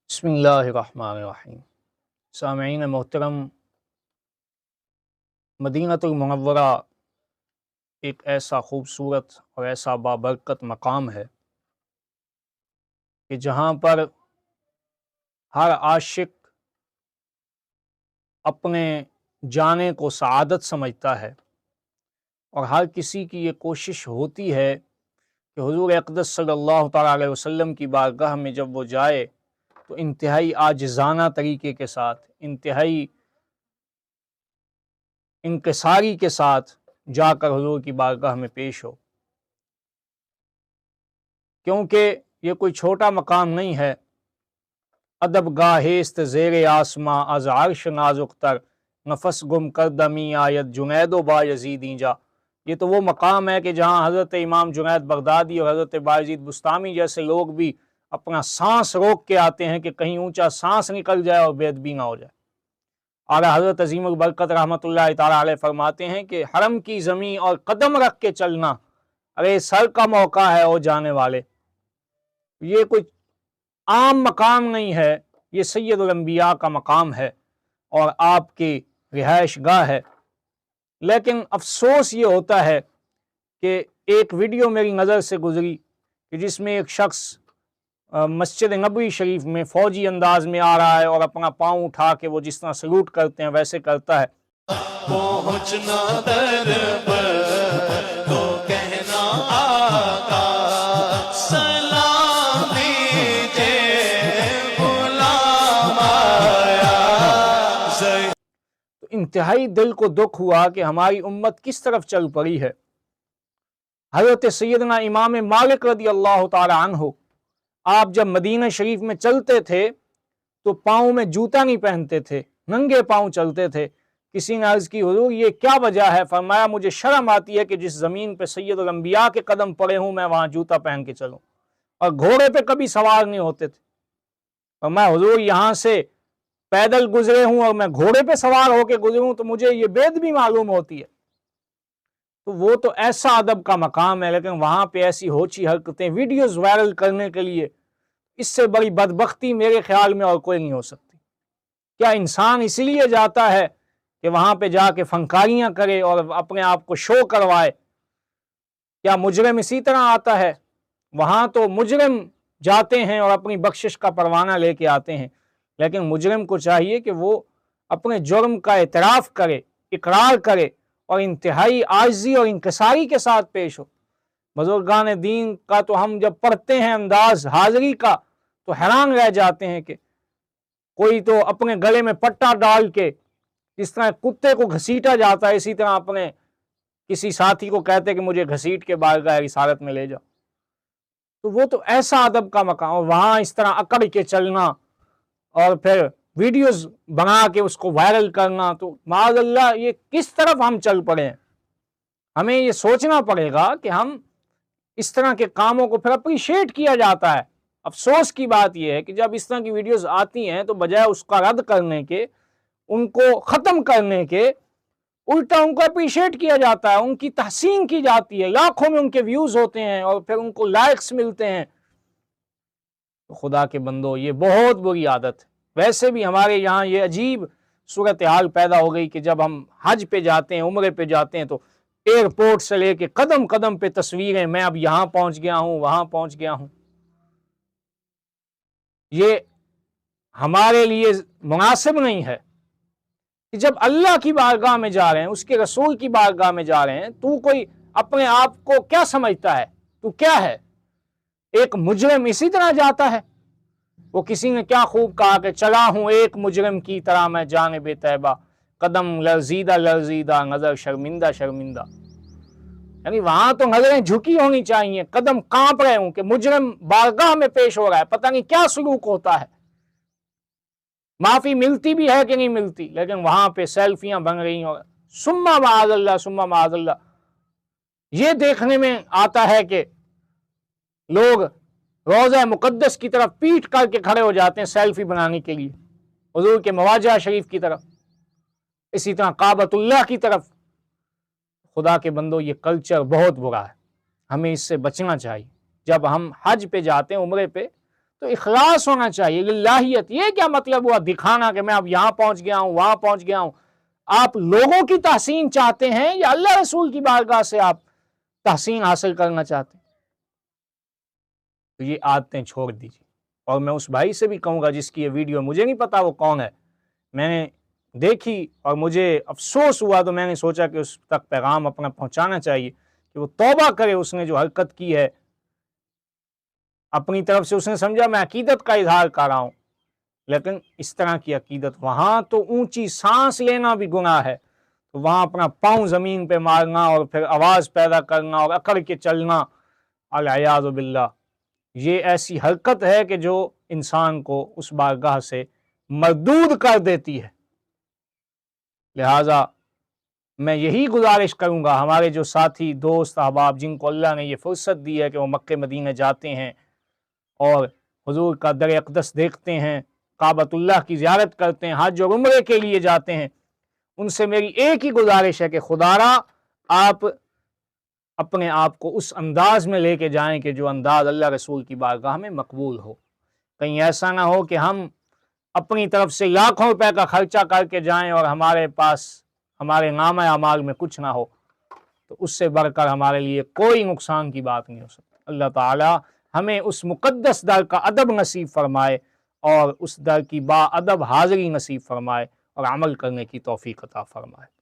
बिस्मिल्लाहिर्रहमानिर्रहीम। सामईन मोहतरम, मदीनतुल मुनव्वरा एक ऐसा खूबसूरत और ऐसा बाबरकत मकाम है कि जहाँ पर हर आशिक अपने जाने को सआदत समझता है और हर किसी की ये कोशिश होती है कि हुज़ूर अक़दस सल्लल्लाहु तआला अलैहि वसल्लम की बारगाह में जब वो जाए तो इंतहाई आजिज़ाना तरीके के साथ, इंतहाई इंकिसारी के साथ जाकर हुज़ूर की बारगाह में पेश हो, क्योंकि ये कोई छोटा मकाम नहीं है। अदब गाहेस्त ज़ेरे आसमां अज़ अर्श नाज़ुकतर, नफस गुम कर दमी आयत जुनैदो बायज़ीद जा। ये तो वो मकाम है कि जहाँ हज़रत इमाम जुनैद बगदादी और हज़रत बायज़ीद बुस्तामी जैसे लोग भी अपना सांस रोक के आते हैं कि कहीं ऊंचा सांस निकल जाए और बेअदबी ना हो जाए। आला हज़रत अज़ीमुल बरकत रहमतुल्लाहि ताला अलैह फरमाते हैं कि हरम की ज़मीं और कदम रख के चलना, अरे सर का मौका है ओ जाने वाले। ये कोई आम मकाम नहीं है, ये सैयदुल अंबिया का मकाम है और आपकी रिहाइश गाह है। लेकिन अफसोस ये होता है कि एक वीडियो मेरी नज़र से गुजरी कि जिसमें एक शख्स मस्जिद नबवी शरीफ में फ़ौजी अंदाज में आ रहा है और अपना पाँव उठा के वो जिस तरह सलूट करते हैं वैसे करता है। पहुंचना दर पर तो कहना आका सलाम दीजिए गुलाम आया। तो इंतहाई दिल को दुख हुआ कि हमारी उम्मत किस तरफ चल पड़ी है। हज़रत सैयदना इमाम मालिक रज़ी अल्लाह तआला अन्हु, आप जब मदीना शरीफ में चलते थे तो पाँव में जूता नहीं पहनते थे, नंगे पाँव चलते थे। किसी ने अर्ज़ की, हुज़ूर ये क्या वजह है? फरमाया, मुझे शर्म आती है कि जिस ज़मीन पे सैयदुल अंबिया के कदम पड़े हूँ मैं वहाँ जूता पहन के चलूँ। और घोड़े पे कभी सवार नहीं होते थे। फरमाया, हुज़ूर यहाँ से पैदल गुजरे हूँ और मैं घोड़े पे सवार होकर गुजरूँ तो मुझे ये बेअदबी मालूम होती है। तो वो तो ऐसा अदब का मकाम है, लेकिन वहाँ पे ऐसी होची हरकतें वीडियोज़ वायरल करने के लिए, इससे बड़ी बदबख्ती मेरे ख्याल में और कोई नहीं हो सकती। क्या इंसान इसीलिए जाता है कि वहाँ पे जाके फनकारियाँ करे और अपने आप को शो करवाए? क्या मुजरिम इसी तरह आता है? वहाँ तो मुजरिम जाते हैं और अपनी बख्शिश का परवाना लेके आते हैं, लेकिन मुजरिम को चाहिए कि वो अपने जुर्म का एतराफ़ करे, इकरार करे और इंतहाई आजिज़ी और इंकिसारी के साथ पेश हो। बुज़ुर्गान दीन का तो हम जब पढ़ते हैं अंदाज हाज़िरी का तो हैरान रह जाते हैं कि कोई तो अपने गले में पट्टा डाल के, इस तरह कुत्ते को घसीटा जाता है, इसी तरह अपने किसी साथी को कहते कि मुझे घसीट के बारगाह रिसालत में ले जाओ। तो वो तो ऐसा अदब का मकाम, और वहाँ इस तरह अकड़ के चलना और फिर वीडियोस बना के उसको वायरल करना, तो माअज़ल्लाह ये किस तरफ हम चल पड़े हैं। हमें ये सोचना पड़ेगा कि हम इस तरह के कामों को फिर अप्रिशिएट किया जाता है। अफसोस की बात यह है कि जब इस तरह की वीडियोस आती हैं तो बजाय उसका रद्द करने के, उनको ख़त्म करने के, उल्टा उनको अप्रिशिएट किया जाता है, उनकी तहसीन की जाती है, लाखों में उनके व्यूज़ होते हैं और फिर उनको लाइक्स मिलते हैं। तो खुदा के बंदो, ये बहुत बुरी आदत है। वैसे भी हमारे यहाँ ये अजीब सूरत हाल पैदा हो गई कि जब हम हज पे जाते हैं, उम्रे पे जाते हैं, तो एयरपोर्ट से लेके कदम कदम पे तस्वीरें, मैं अब यहाँ पहुँच गया हूँ, वहाँ पहुँच गया हूँ। ये हमारे लिए मुनासिब नहीं है कि जब अल्लाह की बारगाह में जा रहे हैं, उसके रसूल की बारगाह में जा रहे हैं, तू कोई अपने आप को क्या समझता है? तू क्या है? एक मुजरिम इसी तरह जाता है। वो किसी ने क्या खूब कहा कि चला हूं एक मुजरिम की तरह मैं जाने बेतैबा, कदम लर्जीदा लर्जीदा, नजर शर्मिंदा शर्मिंदा। यानी वहां तो नजरें झुकी होनी चाहिए, कदम कांप रहे हूं कि मुजरिम बारगाह में पेश हो रहा है, पता नहीं क्या सलूक होता है, माफी मिलती भी है कि नहीं मिलती, लेकिन वहां पे सेल्फियां बन रही हो। सुम्मा माअज़ल्लाह, सुम्मा माअज़ल्लाह। ये देखने में आता है कि लोग रोज़ा मुक़द्दस की तरफ पीठ करके खड़े हो जाते हैं सेल्फी बनाने के लिए, हुज़ूर के मवाजा शरीफ की तरफ, इसी तरह काबतुल्लाह की तरफ। खुदा के बंदो, ये कल्चर बहुत बुरा है, हमें इससे बचना चाहिए। जब हम हज पे जाते हैं, उम्रे पे, تو اخلاص ہونا چاہیے، للہیت۔ یہ کیا مطلب ہوا دکھانا کہ میں اب یہاں پہنچ گیا ہوں، وہاں پہنچ گیا ہوں؟ آپ لوگوں کی تحسین چاہتے ہیں یا اللہ رسول کی بارگاہ سے آپ تحسین حاصل کرنا چاہتے ہیں؟ تو یہ عادتیں چھوڑ دیجیے۔ اور میں اس بھائی سے بھی کہوں گا جس کی یہ ویڈیو، مجھے نہیں پتا وہ کون ہے، میں نے دیکھی اور مجھے افسوس ہوا، تو میں نے سوچا کہ اس تک پیغام اپنا پہنچانا چاہیے کہ وہ توبہ کرے۔ اس نے جو حرکت کی ہے اپنی طرف سے، اس نے سمجھا میں عقیدت کا اظہار کر رہا ہوں، لیکن اس طرح کی عقیدت، وہاں تو اونچی سانس لینا بھی گناہ ہے، تو وہاں اپنا پاؤں زمین پہ مارنا اور پھر آواز پیدا کرنا اور اکڑ کے چلنا، العیاذ باللہ، یہ ایسی حرکت ہے کہ جو انسان کو اس بارگاہ سے مردود کر دیتی ہے۔ لہٰذا میں یہی گزارش کروں گا ہمارے جو ساتھی دوست احباب جن کو اللہ نے یہ فرصت دی ہے کہ وہ مکہ مدینہ جاتے ہیں اور حضور کا در اقدس دیکھتے ہیں، کعبۃ اللہ کی زیارت کرتے ہیں، حج اور عمرے کے لیے جاتے ہیں، ان سے میری ایک ہی گزارش ہے کہ خدارا آپ اپنے آپ کو اس انداز میں لے کے جائیں کہ جو انداز اللہ رسول کی بارگاہ میں مقبول ہو۔ کہیں ایسا نہ ہو کہ ہم اپنی طرف سے لاکھوں روپے کا خرچہ کر کے جائیں اور ہمارے پاس ہمارے نامہ اعمال میں کچھ نہ ہو، تو اس سے بڑھ کر ہمارے لیے کوئی نقصان کی بات نہیں ہو سکتی۔ اللہ تعالی ہمیں اس مقدس در کا ادب نصیب فرمائے اور اس در کی با ادب حاضری نصیب فرمائے اور عمل کرنے کی توفیق عطا فرمائے۔